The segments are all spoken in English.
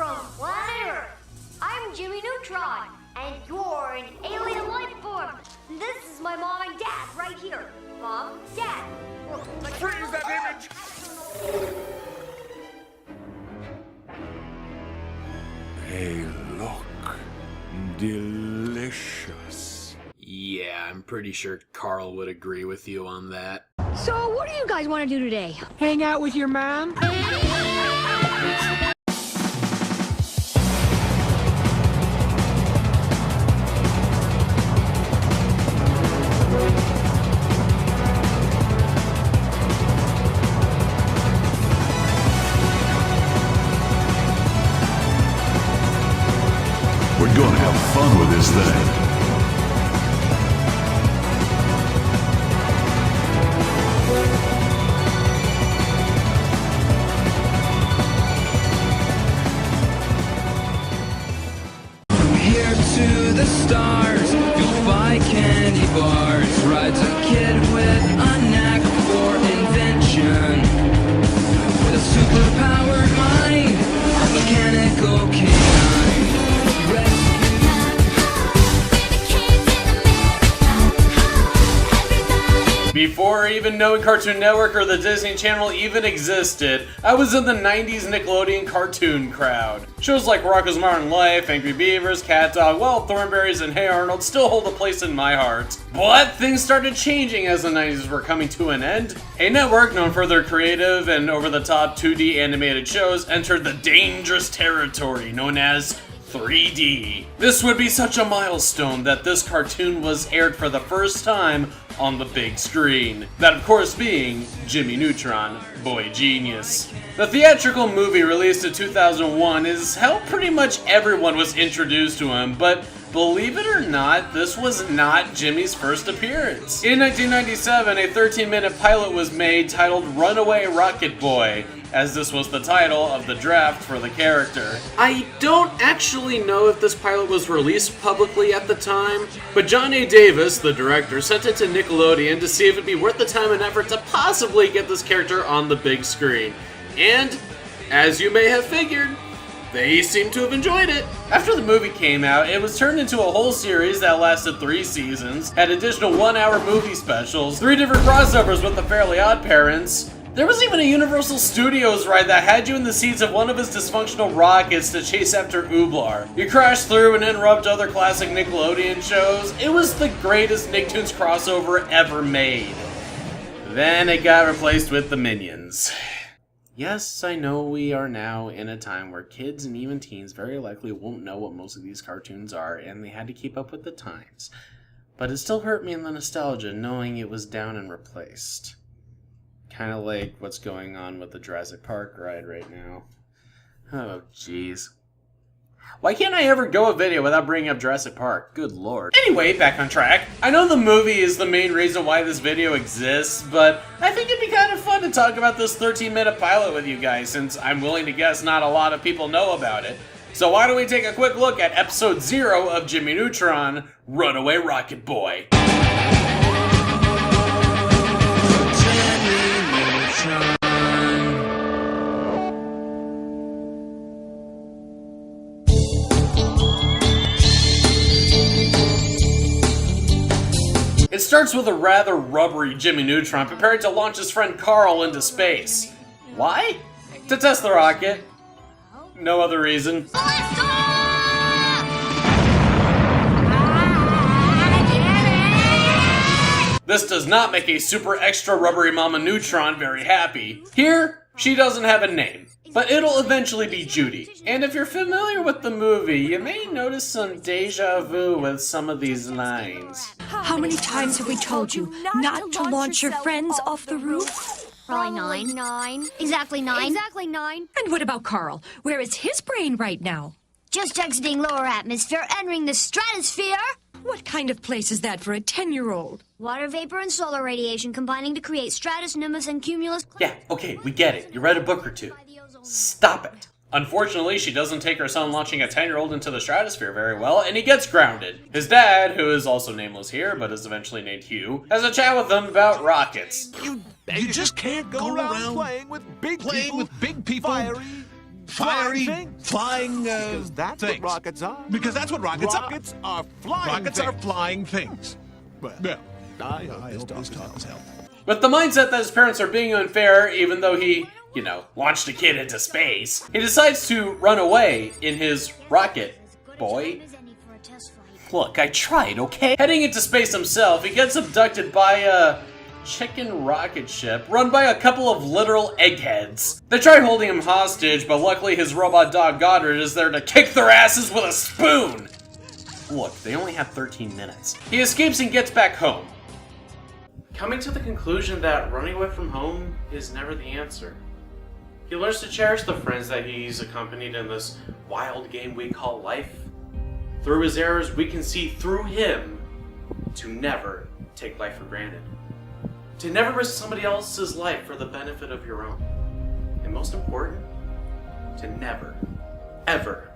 from planet Earth. I'm Jimmy Neutron, and you're an alien life form. This is my mom and dad right here. Mom, Dad. Freeze that image! They look delicious. Yeah, I'm pretty sure Carl would agree with you on that. So, what do you guys want to do today? Hang out with your mom? We're gonna have fun with this thing. From here to the stars, you'll buy candy bars. Rides a kid with a knack for invention. With a superpowered mind, a mechanical canine. Before even knowing Cartoon Network or the Disney Channel even existed, I was in the 90s Nickelodeon cartoon crowd. Shows like Rocko's Modern Life, Angry Beavers, Cat Dog, Wild Thornberrys, and Hey Arnold still hold a place in my heart. But things started changing as the 90s were coming to an end. A network known for their creative and over-the-top 2D animated shows entered the dangerous territory known as 3D. This would be such a milestone that this cartoon was aired for the first time on the big screen. That of course being Jimmy Neutron, Boy Genius. The theatrical movie released in 2001 is how pretty much everyone was introduced to him, but believe it or not, this was not Jimmy's first appearance. In 1997, a 13-minute pilot was made titled Runaway Rocket Boy, as this was the title of the draft for the character. I don't actually know if this pilot was released publicly at the time, but John A. Davis, the director, sent it to Nickelodeon to see if it'd be worth the time and effort to possibly get this character on the big screen. And, as you may have figured, they seem to have enjoyed it. After the movie came out, it was turned into a whole series that lasted 3 seasons, had additional 1-hour movie specials, 3 different crossovers with the Fairly Odd Parents. There was even a Universal Studios ride that had you in the seats of one of his dysfunctional rockets to chase after Ooblar. You crashed through and interrupt other classic Nickelodeon shows. It was the greatest Nicktoons crossover ever made. Then it got replaced with the Minions. Yes, I know we are now in a time where kids and even teens very likely won't know what most of these cartoons are, and they had to keep up with the times. But it still hurt me in the nostalgia knowing it was down and replaced. Kind of like what's going on with the Jurassic Park ride right now. Oh, jeez. Why can't I ever go a video without bringing up Jurassic Park? Good lord. Anyway, back on track. I know the movie is the main reason why this video exists, but I think it'd be kind of fun to talk about this 13-minute pilot with you guys, since I'm willing to guess not a lot of people know about it. So why don't we take a quick look at episode 0 of Jimmy Neutron, Runaway Rocket Boy. It starts with a rather rubbery Jimmy Neutron preparing to launch his friend Carl into space. Why? To test the rocket. No other reason. This does not make a super extra rubbery Mama Neutron very happy. Here, she doesn't have a name, but it'll eventually be Judy. And if you're familiar with the movie, you may notice some deja vu with some of these lines. How many times have we told you not to launch your friends off the roof? Probably 9. Exactly 9. Exactly 9. And what about Carl? Where is his brain right now? Just exiting lower atmosphere, entering the stratosphere. What kind of place is that for a 10-year-old? Water vapor and solar radiation combining to create stratus, nimbus, and cumulus. Yeah, okay, we get it. You read a book or two. Stop it. Unfortunately, she doesn't take her son launching a 10-year-old into the stratosphere very well, and he gets grounded. His dad, who is also nameless here, but is eventually named Hugh, has a chat with him about rockets. You just can't go around playing with big people, fiery, fiery, flying Because that's things. what rockets are. Because that's what rockets Rockets are flying Rockets things. are flying things. Well, I I hope hope this this talk has helped. With the mindset that his parents are being unfair, even though he, you know, launched a kid into space, he decides to run away in his rocket boy. Look, I tried, okay? Heading into space himself, he gets abducted by a chicken rocket ship run by a couple of literal eggheads. They try holding him hostage, but luckily his robot dog Goddard is there to kick their asses with a spoon. Look, they only have 13 minutes. He escapes and gets back home, coming to the conclusion that running away from home is never the answer. He learns to cherish the friends that he's accompanied in this wild game we call life. Through his errors, we can see through him to never take life for granted. To never risk somebody else's life for the benefit of your own. And most important, to never, ever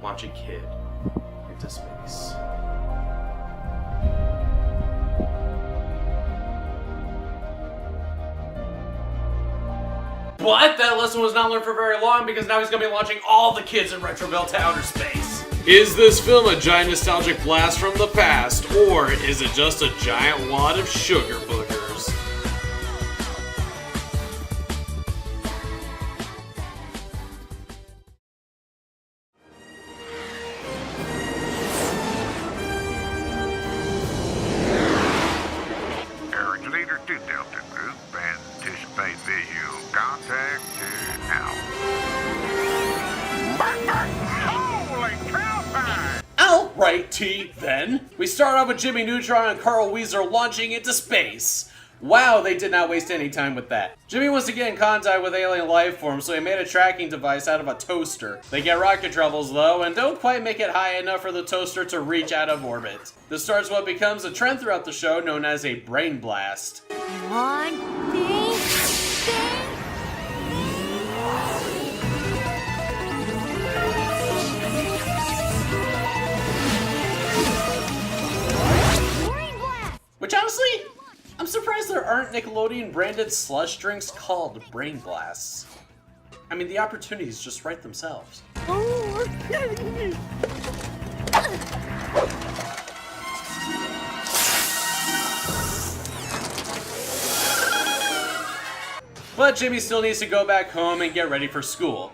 launch a kid into space. But that lesson was not learned for very long, because now he's going to be launching all the kids in Retroville to outer space. Is this film a giant nostalgic blast from the past, or is it just a giant wad of sugar boogers? Originator to Delta Group. Anticipate visual contact now. Holy cowpie! Alrighty then. We start off with Jimmy Neutron and Carl Weezer launching into space. Wow, they did not waste any time with that. Jimmy wants to get in contact with alien life forms, so he made a tracking device out of a toaster. They get rocket troubles though, and don't quite make it high enough for the toaster to reach out of orbit. This starts what becomes a trend throughout the show known as a brain blast. One thing. Brain blast. Which honestly, I'm surprised there aren't Nickelodeon branded slush drinks called Brain Blasts. I mean, the opportunities just write themselves. But Jimmy still needs to go back home and get ready for school.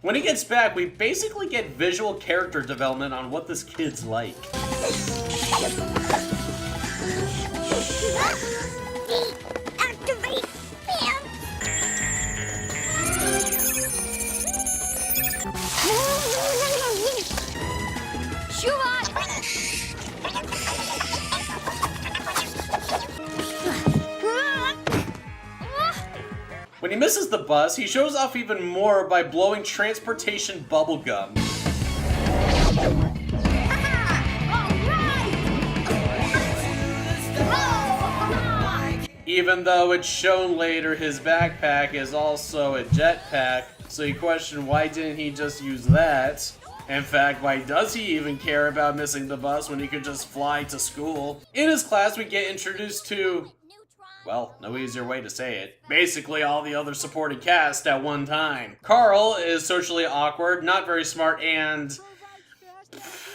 When he gets back, we basically get visual character development on what this kid's like. Activate him. When he misses the bus, he shows off even more by blowing transportation bubblegum. Even though it's shown later his backpack is also a jetpack, so you question why didn't he just use that? In fact, why does he even care about missing the bus when he could just fly to school? In his class, we get introduced to, well, no easier way to say it, basically all the other supporting cast at one time. Carl is socially awkward, not very smart, and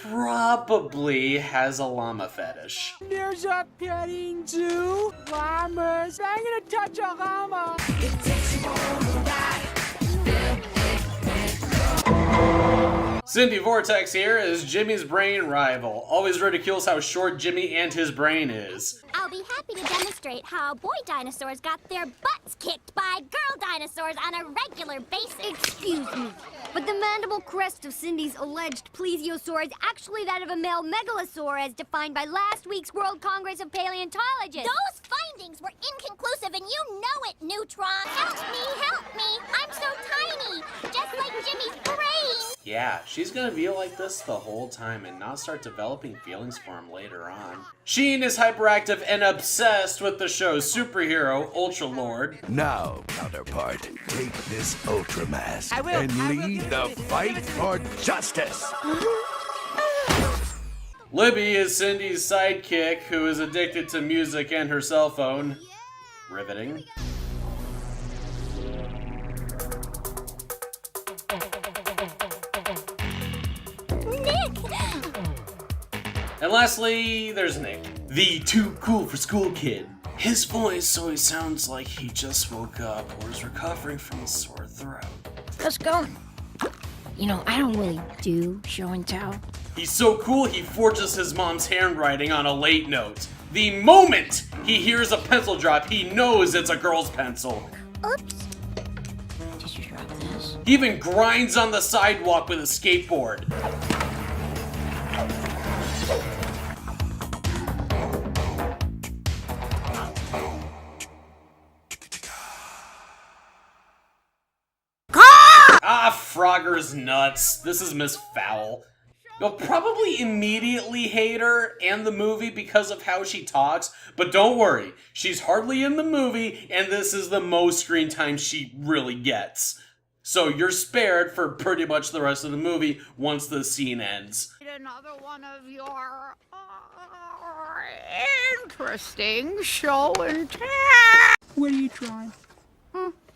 probably has a llama fetish. There's a petting zoo. Llamas. I'm gonna touch a llama. Cindy Vortex here is Jimmy's brain rival, always ridicules how short Jimmy and his brain is. I'll be happy to demonstrate how boy dinosaurs got their butts kicked by girl dinosaurs on a regular basis. Excuse me, but the mandible crest of Cindy's alleged plesiosaur is actually that of a male megalosaur as defined by last week's World Congress of Paleontologists. Those findings were inconclusive and you know it, Neutron. Help me, I'm so tiny, just like Jimmy's brain. Yeah, she's gonna be like this the whole time and not start developing feelings for him later on. Sheen is hyperactive and obsessed with the show's superhero, Ultra Lord. Now, counterpart, take this Ultra Mask and lead the fight for justice. Libby is Cindy's sidekick, who is addicted to music and her cell phone. Riveting. And lastly, there's Nick, the too cool for school kid. His voice always sounds like he just woke up or is recovering from a sore throat. Let's go. You know, I don't really do show and tell. He's so cool he forges his mom's handwriting on a late note. The moment he hears a pencil drop, he knows it's a girl's pencil. Oops. Did you drop this? He even grinds on the sidewalk with a skateboard. Ah, Frogger's nuts. This is Miss Fowl. You'll probably immediately hate her and the movie because of how she talks, but don't worry, she's hardly in the movie, and this is the most screen time she really gets. So you're spared for pretty much the rest of the movie once the scene ends. Another one of your interesting show and tell. What are you trying?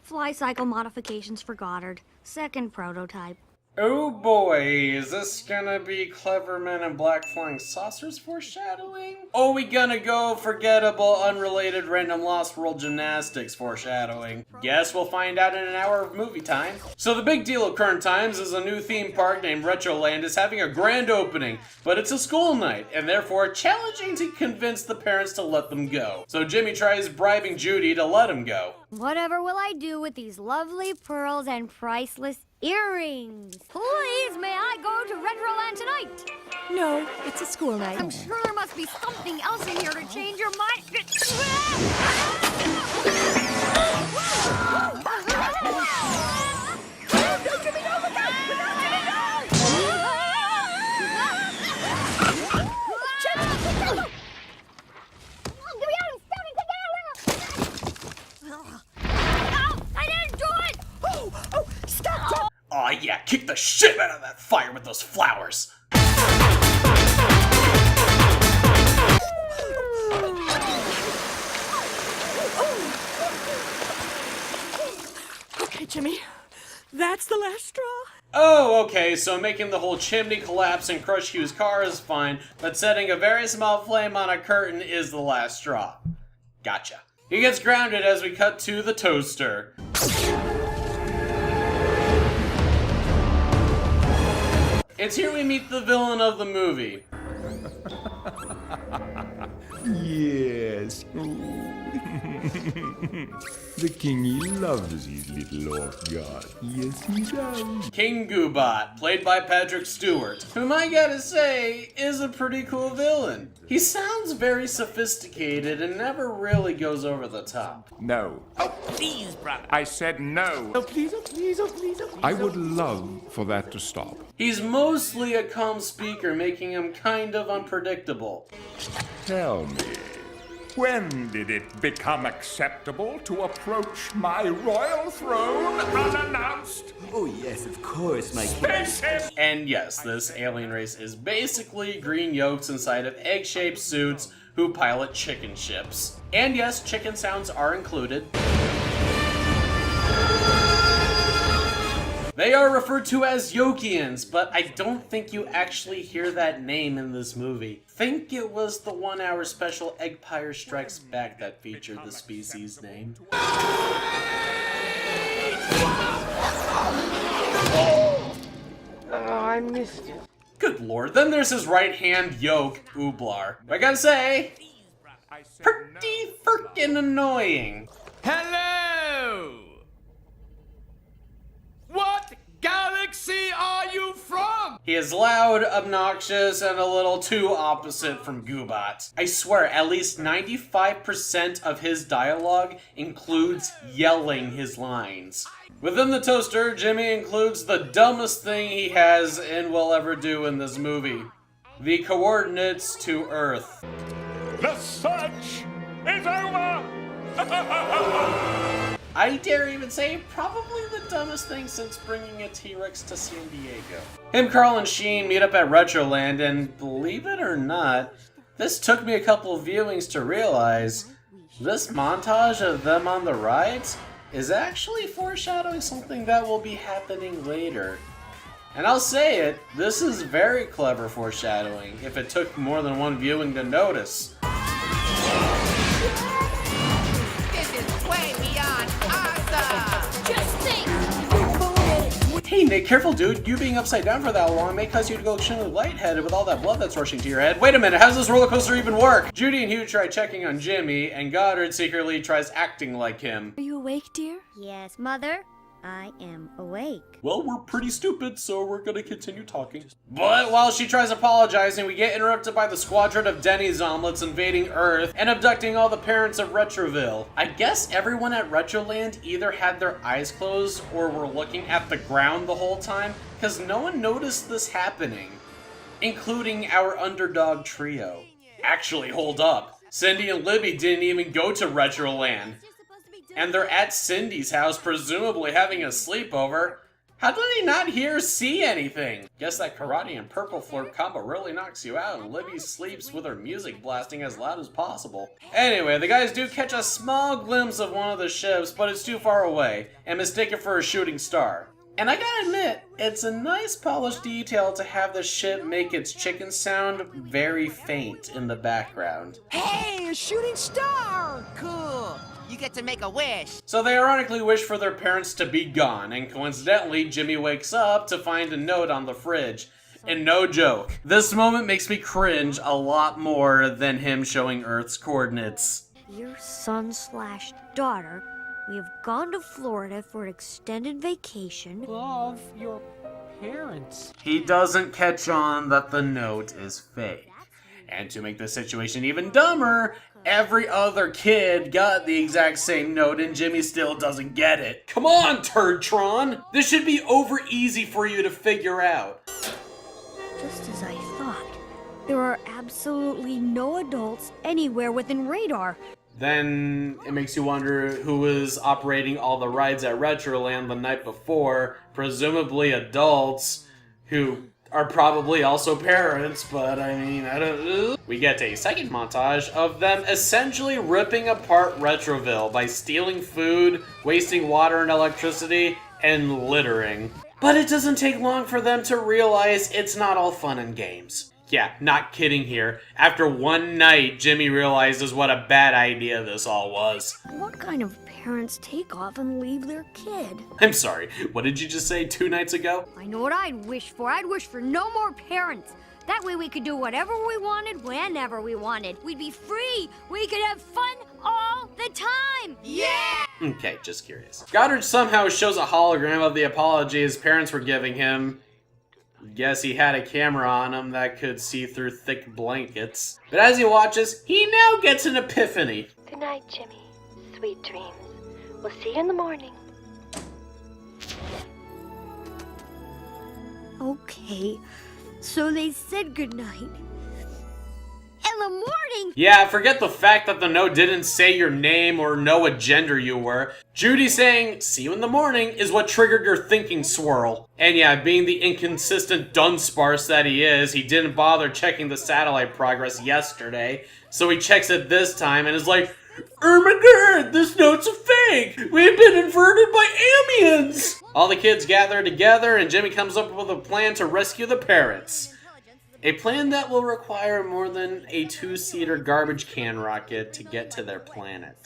Fly cycle modifications for Goddard. Second prototype. Oh boy, is this gonna be Clever Men in Black Flying Saucers foreshadowing? Or we gonna go forgettable, unrelated, random Lost World gymnastics foreshadowing? Guess we'll find out in an hour of movie time. So the big deal of current times is a new theme park named Retroland is having a grand opening, but it's a school night, and therefore challenging to convince the parents to let them go. So Jimmy tries bribing Judy to let him go. Whatever will I do with these lovely pearls and priceless earrings? Please, may I go to Retroland tonight? No, it's a school night. I'm sure there must be something else in here to change your mind. Aw yeah, kick the shit out of that fire with those flowers! Okay, Jimmy. That's the last straw. Oh, okay, so making the whole chimney collapse and crush Hugh's car is fine, but setting a very small flame on a curtain is the last straw. Gotcha. He gets grounded as we cut to the toaster. It's here we meet the villain of the movie. Yes. The king, he loves his little off guard. Yes, he does. King Goobot, played by Patrick Stewart, whom I gotta say is a pretty cool villain. He sounds very sophisticated and never really goes over the top. No. Oh, please, brother. I said no. Oh, please, oh, please, oh, please, oh, please. I would love for that to stop. He's mostly a calm speaker, making him kind of unpredictable. Tell me, When did it become acceptable to approach my royal throne unannounced? Oh yes, of course, my Spaceship! And yes, this alien race is basically green yolks inside of egg-shaped suits who pilot chicken ships. And yes, chicken sounds are included. They are referred to as Yokians, but I don't think you actually hear that name in this movie. Think it was the 1-hour special Eggpire Strikes Back that featured the species name. Oh, I missed it. Good lord, then there's his right-hand yoke, Ooblar. I gotta say, pretty frickin' annoying. Hello! What galaxy are you from? He is loud, obnoxious, and a little too opposite from Goobot. I swear, at least 95% of his dialogue includes yelling his lines. Within the toaster, Jimmy includes the dumbest thing he has and will ever do in this movie. The coordinates to Earth. The search is over! I dare even say probably the dumbest thing since bringing a T-Rex to San Diego. Him, Carl, and Sheen meet up at Retroland, and believe it or not, this took me a couple of viewings to realize this montage of them on the rides is actually foreshadowing something that will be happening later. And I'll say it, this is very clever foreshadowing, if it took more than one viewing to notice. This is way beyond awesome! Just think! Hey Nick, careful dude, you being upside down for that long may cause you to go extremely lightheaded with all that blood that's rushing to your head. Wait a minute, how does this roller coaster even work? Judy and Hugh try checking on Jimmy, and Goddard secretly tries acting like him. Are you awake, dear? Yes, Mother, I am awake. Well, we're pretty stupid, so we're gonna continue talking. But while she tries apologizing, we get interrupted by the squadron of Denny's omelets invading Earth and abducting all the parents of Retroville. I guess everyone at Retroland either had their eyes closed or were looking at the ground the whole time, because no one noticed this happening, including our underdog trio. Actually, hold up. Cindy and Libby didn't even go to Retroland. And they're at Cindy's house, presumably having a sleepover. How do they not hear or see anything? Guess that karate and purple flirt combo really knocks you out, and Libby sleeps with her music blasting as loud as possible. Anyway, the guys do catch a small glimpse of one of the ships, but it's too far away, and mistake it for a shooting star. And I gotta admit, it's a nice polished detail to have the ship make its chicken sound very faint in the background. Hey, a shooting star! Cool! You get to make a wish! So they ironically wish for their parents to be gone, and coincidentally, Jimmy wakes up to find a note on the fridge. And no joke, this moment makes me cringe a lot more than him showing Earth's coordinates. Dear son/daughter, we have gone to Florida for an extended vacation. Of your parents. He doesn't catch on that the note is fake. And to make the situation even dumber, every other kid got the exact same note and Jimmy still doesn't get it. Come on, Turdtron! This should be over easy for you to figure out. Just as I thought, there are absolutely no adults anywhere within radar. Then it makes you wonder who was operating all the rides at Retroland the night before, presumably adults who are probably also parents, but I mean, I don't know. We get a second montage of them essentially ripping apart Retroville by stealing food, wasting water and electricity, and littering. But it doesn't take long for them to realize it's not all fun and games. Yeah, not kidding here. After one night, Jimmy realizes what a bad idea this all was. What kind of parents take off and leave their kid? I'm sorry, what did you just say 2 nights ago? I know what I'd wish for. I'd wish for no more parents. That way we could do whatever we wanted, whenever we wanted. We'd be free. We could have fun all the time. Yeah! Okay, just curious. Goddard somehow shows a hologram of the apology his parents were giving him. Guess he had a camera on him that could see through thick blankets. But as he watches, he now gets an epiphany. Good night, Jimmy. Sweet dreams. We'll see you in the morning. Okay, so they said goodnight. In the morning? Yeah, forget the fact that the note didn't say your name or know what gender you were. Judy saying, see you in the morning, is what triggered your thinking swirl. And yeah, being the inconsistent dunsparce that he is, he didn't bother checking the satellite progress yesterday. So he checks it this time and is like, oh my god, this note's a fake! We've been inverted by aliens! All the kids gather together and Jimmy comes up with a plan to rescue the parents. A plan that will require more than a 2-seater garbage can rocket to get to their planet.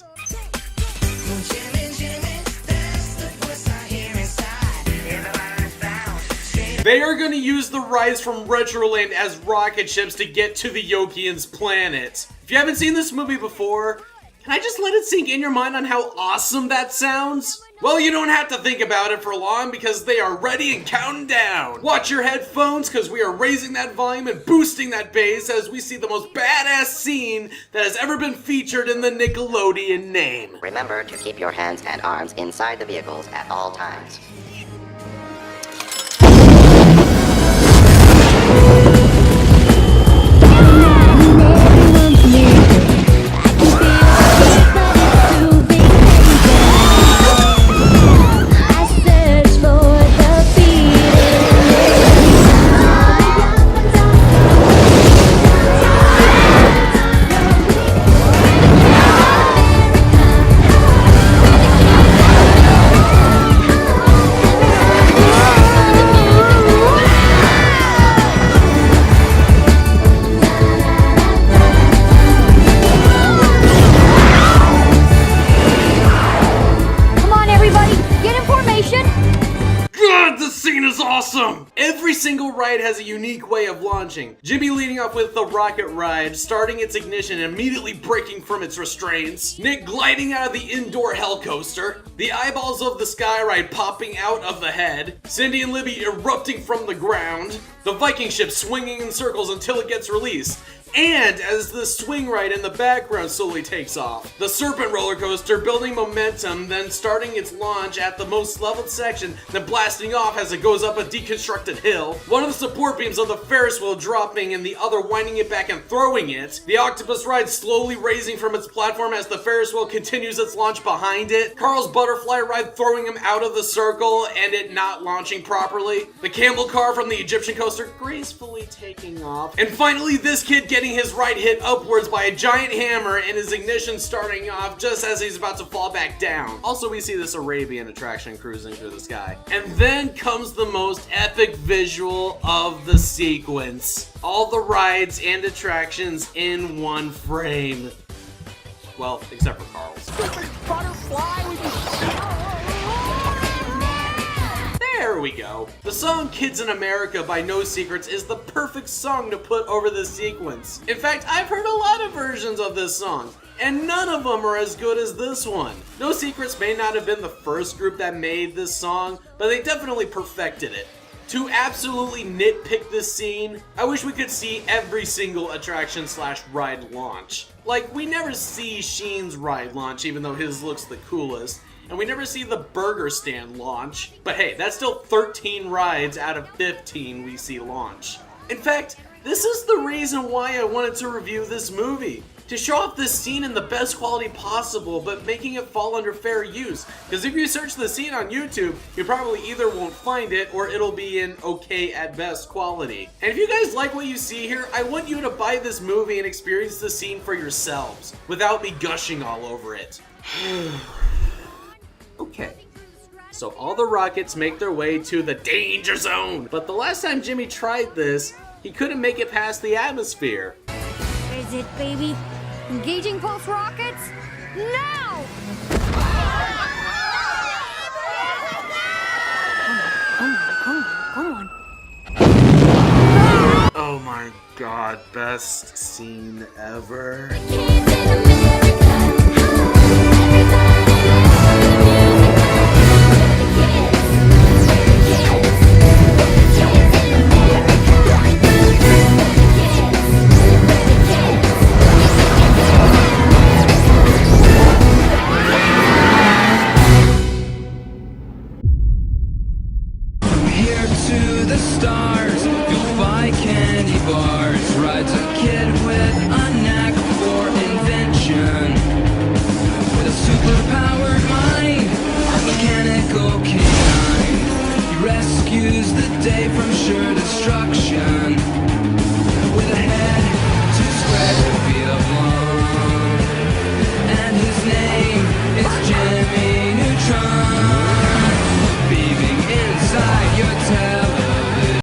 They are going to use the rides from Retroland as rocket ships to get to the Yokians' planet. If you haven't seen this movie before, Can I just let it sink in your mind on how awesome that sounds? Well, you don't have to think about it for long because they are ready and counting down. Watch your headphones because we are raising that volume and boosting that bass as we see the most badass scene that has ever been featured in the Nickelodeon name. Remember to keep your hands and arms inside the vehicles at all times. Awesome! Every single ride has a unique way of launching. Jimmy leading off with the rocket ride, starting its ignition and immediately breaking from its restraints. Nick gliding out of the indoor hell coaster. The eyeballs of the sky ride popping out of the head. Cindy and Libby erupting from the ground. The Viking ship swinging in circles until it gets released. And as the swing ride in the background slowly takes off. The Serpent roller coaster building momentum, then starting its launch at the most leveled section, then blasting off as it goes up a deconstructed hill. One of the support beams of the Ferris wheel dropping and the other winding it back and throwing it. The octopus ride slowly raising from its platform as the Ferris wheel continues its launch behind it. Carl's butterfly ride throwing him out of the circle and it not launching properly. The camel car from the Egyptian coaster gracefully taking off. And finally this kid getting his ride hit upwards by a giant hammer and his ignition starting off just as he's about to fall back down. Also, we see this Arabian attraction cruising through the sky. And then comes the most epic visual of the sequence. All the rides and attractions in one frame. Well, except for Carl's. There we go. The song Kids in America by No Secrets is the perfect song to put over this sequence. In fact, I've heard a lot of versions of this song, and none of them are as good as this one. No Secrets may not have been the first group that made this song, but they definitely perfected it. To absolutely nitpick this scene, I wish we could see every single attraction / ride launch. Like, we never see Sheen's ride launch, even though his looks the coolest. And we never see the burger stand launch. But hey, that's still 13 rides out of 15 we see launch. In fact, this is the reason why I wanted to review this movie. To show off this scene in the best quality possible, but making it fall under fair use. Because if you search the scene on YouTube, you probably either won't find it, or it'll be in okay at best quality. And if you guys like what you see here, I want you to buy this movie and experience the scene for yourselves, without me gushing all over it. Okay, so all the rockets make their way to the danger zone. But the last time Jimmy tried this, he couldn't make it past the atmosphere. Is it, baby? Engaging both rockets? Now! Come on. Oh my god, best scene ever.